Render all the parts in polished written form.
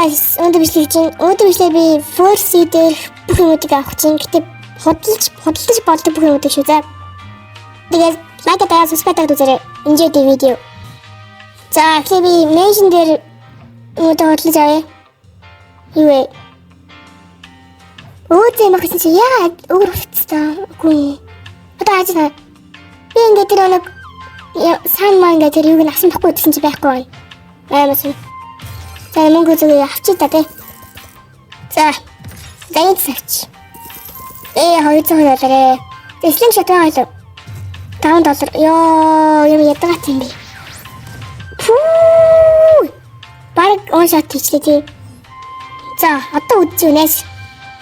guys, өнөөдөр би first дээр бүх юмуудыг авах чинь. Гэтэ худалдаж болдог бүх юмудыг шүү за. Тэгээд лайк та subscribe үзээрэй. Enjoy the video. За, би mention дээр юмудыг худалдаж авъя. Юу вэ? Өөдөө махсан чи яагаад өөр хөцтэй. Үгүй. Одоо ажил. Би ингээд тэр нэг сан маань тэр юуг нь авсан байхгүй гэсэн чи байхгүй. Аймаас. За мөнгө зүгээр авчи та тий. За. Ганц сач. $200. Эслэн шатгаа л. $5. Ёо, юм ядгаат юм би. Фүү. Баг он шат хийчихлээ тий. За, одоо үдчих нээс.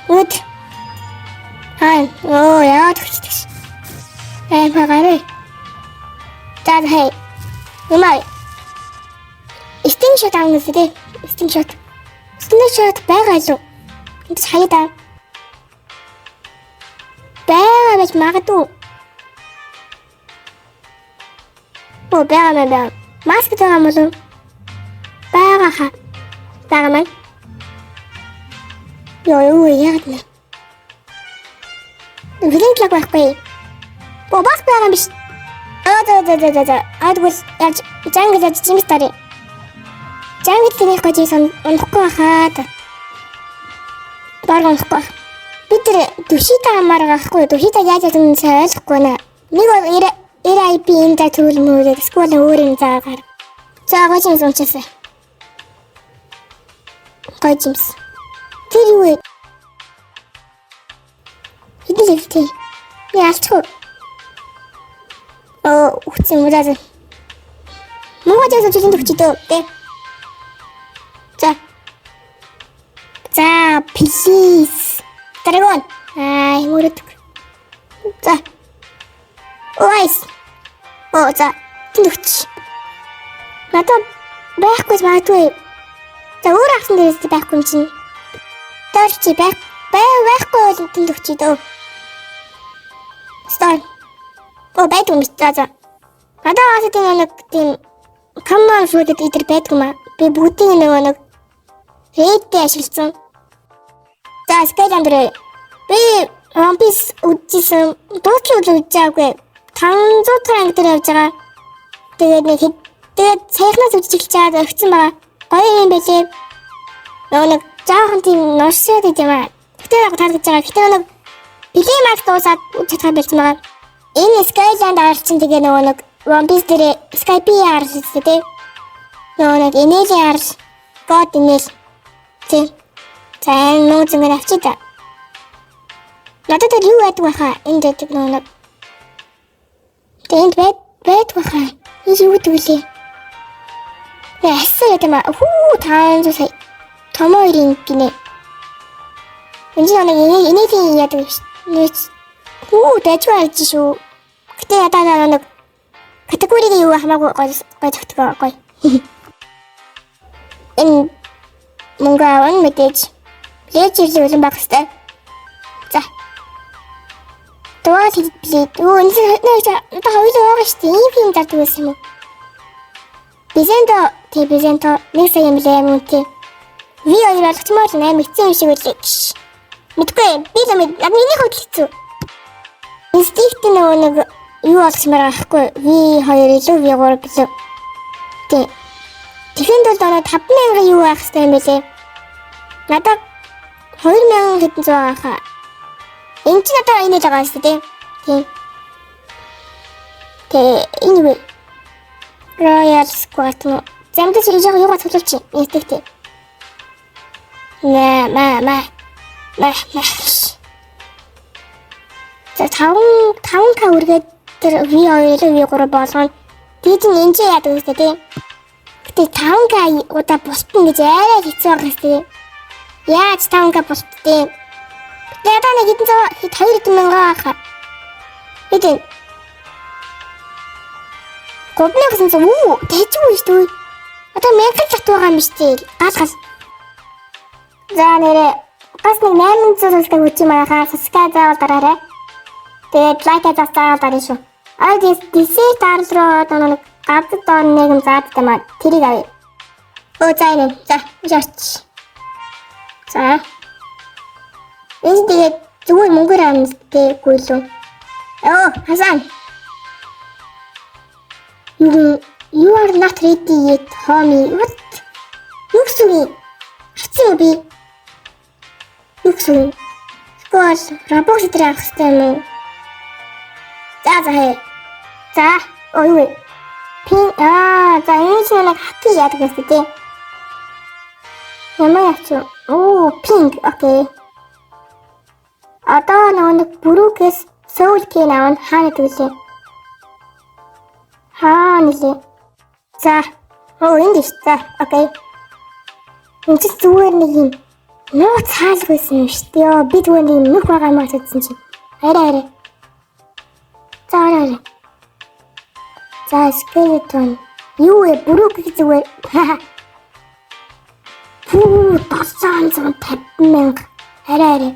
Үд. Яа тэгчих. Багаарай. За хей. Умай. Стиншот авах гэдэг. Стиншот байгаа л. Энд хаяада. Бага байж магадгүй. Бага. Маск байгаа мөн үү? Бага маань. Юу яагаад нэ? Вилинглаг байхгүй. Бас байгаа юм биш. Адгүй яаж жангал чимс тарай. Жангал гэж сан унахгүй хаад. Баруун унахгүй. Бид тэр душита амаар гахгүй. Душита яаж юм ойлгохгүй нэ. Нэг бол RIP энэ төрөл мөрөд скол өөр юм заагаар. За гоо чимс унчаасаа. Гоо чимс. Тэр юу вэ? Идэвхтэй. Яалчгүй. Үхсэн мөрөөд. Мөнгө жаасан жилийн төгчдөө тий. За, please. Драгон. Мөрөөд. За. Ойс. За, төгч. Надад байхгүй магадгүй. За, өөр ахсан дээрээс байхгүй юм чинь. Дөрчи байхгүй бол төгчдөө. Стар. Байдгүй за. Надад тийм common food идэр байдгүй маа. Би бүгдийн нэг рэдтэй ашигласан. За, Skylander. Би One Piece үзсэн. Дуустал үзээгүй. 500 тонн дээр явж байгаа. Тэгээд саяхнаас үзчихэж чаад өгсөн байгаа. Гоё юм байлээ. Нэг жаахан тийм норшоод идэм аа. Тэгтээ таалагдж байгаа. Гэтээ нэг билийн марк дуусаад чадхаа болсон байгаа. Энэ Skylander чинь тэгээ нэг One Piece дээр Skype харсан тий. Нэг энэли харс. God энэл. Тий. За нууц ингэ авчи та. Надад тэр юу байдаг баха? Энд байдаг нэг. Тэнд байдаг баха. Энэ юу гэдэг вэ? Ясаа гэдэг маа. 500 сая. Томоорын гинэ. Энд нэг энэлийн яадаг шүү. Дэжварж шүү. Гэтэ ядаа нэг категориг юу хамаагүй гоё тогтгоо гоё. Энэ мөнгө аван мэдээж лежирлээ үлэн баг хэвээр. За. Дугаар хэлбэлээ. Энэ одоо хоёулаа байгаа шүү дээ. Ийм юм даа гэсэн юм уу? Бизенто нэг сая юм лээ мөн тий. Ви хоёр болгочмоор 8 хэцүү юм шиг үлээ. Мэдгүй. Би л яг энийг хөдөлсөн. Инстинкт нэг юу олсмаар байхгүй. V2 илүү V3 билүү. Тий. Тэхэнд бол дараа 5,000 юу авах хэрэгтэй юм бэлээ. Надад 2,000 хэдэн зуун авах. Энд чинь одоо энэ л байгаа шүү дээ. Тий. Энэ үү? Royal Squad мөн. Замдаж яг юугаа төлөвч инстинкт. Маа. За 5k үргээд тэр V2 V3 болгоно. Дижин энэ яадаг вэ тий? Гэтэ 5k удаа бусдын гэж арай хэцүү байгаа хэвчээ. Яаж 5k бусдтээ? Ядаа нэг хэдэн 2,000 авах. Эдэн. Гобноо гэсэн зү тэжгүй шүү дээ. Одоо 1000 лат байгаа юм шүү дээ. Гал. За нэрээ бас нэг 800 төгрөг үчи манайхаа subscribe заавал дараарай. Тэгээд лайк заастаа дарна шүү. Дисээ дарруу нэг гавд доор нэг юм заад тэмээ тэрийг авъя. За энэ. За жаач. За. Энэ тэгээд зүгээр мөнгөөр авна гэхгүй лүү. Оо, Хасан. You are not ready yet, homie. What? Юу гэсэн юм? Хацсан уу би? Юу гэсэн юм? Скоол, Roblox дээр авах хэрэгтэй юм уу? За. За, юу вэ? За энэ чинь нэг хакки яадаг гэсэн тийм. Ямар яач вэ? Ping. Окей. Одоо нэг бүрүүгээс Soul Key наван хаана төлөө? Нэлээ. За. Энд ш. За, окей. Энд чи зүгээр нэг юм нууц хаалга байсан юм шүү дээ. Би зүгээр нэг нүх байгаа юм асуусан чинь. Арай. За. За, skeleton. Юу вэ? Бүрүүг зүгээр. 750,000. Арай.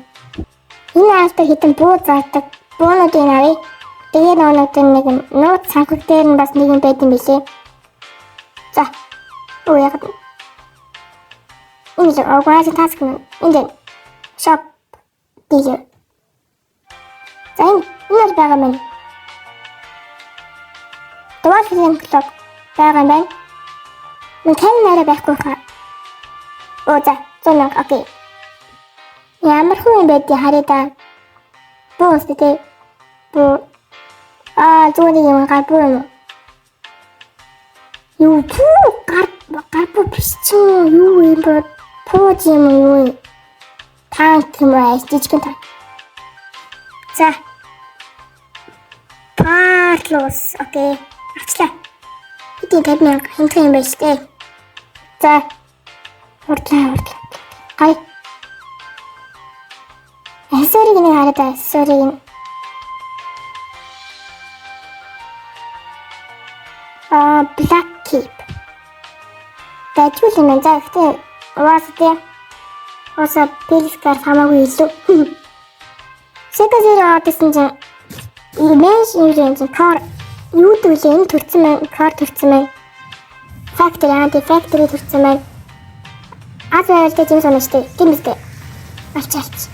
Энэ альтаа хитэн буу заадаг. Буунуудын авъя. Тэгээд нэг нууц санхэг дээр нь бас нэг юм байт юм билээ. За. Яг. Энэ organize task нь энэ shop dealer. За энэ байгаа мэн. Дугаар хийх клуб байгаа юм байна. Мөн тань нэрэ байхгүй хаа. За 100,000. Окей. Ямар хүн юм бэ тий харъя да. Бөөс тий. Зүгээр юм гарбуу юм. Юу гарбуу биш чи юу юм бэ? Пууж юм юу? Танк юм аа жижигэн танк. За. Парлос. Окей. Авчлаа. Хэдийн 50,000 хэмжээ юм байна шүү дээ. За. Хурдлаа. Гай. Эсэрийг нэг хараад эсэрийг Black Keep. Тэжүүл юм за гэхдээ уусаа Оса пэлскар хамаагүй илүү. Секазэр гэсэн чинь имэж юм чинь кар юу төлөө энэ төрсөн маань кар төрсөн маань factory төрсөн маань азaalтай юм санааштай гэмэлтэй авчаач.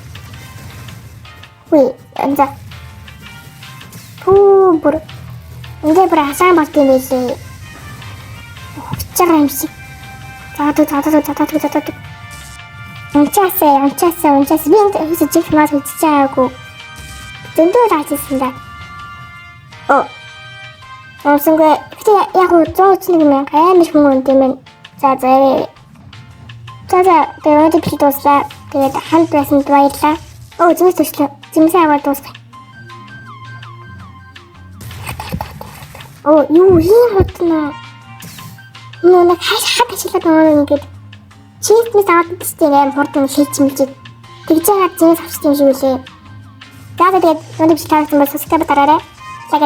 Анза бүр энэ бүр хасаа болт юм байлээ. Хуцаар юм шиг. За. Унчаас би энэ жиг мас үзчихээгүй. Зөндөө раачсан да. Сонсонгүй гэхдээ яг 131,000 амар хүн үнэтэй мэн. За. Тэгээд би дуслаа. Тэгээд хамт байсан баярлаа. Зэмс төшлөө. Зэмсээ аваад дуусгая. Юу юм хотно. Нэг хашаад ажиллаад ингээд чийтнээс аваад тесттэй аим хурдан шийдчихмэлж. Тэгж яагаад зэмс авчих юм шиг үлээ. Тэгээд надад би таарсан бас subscribe дараарай.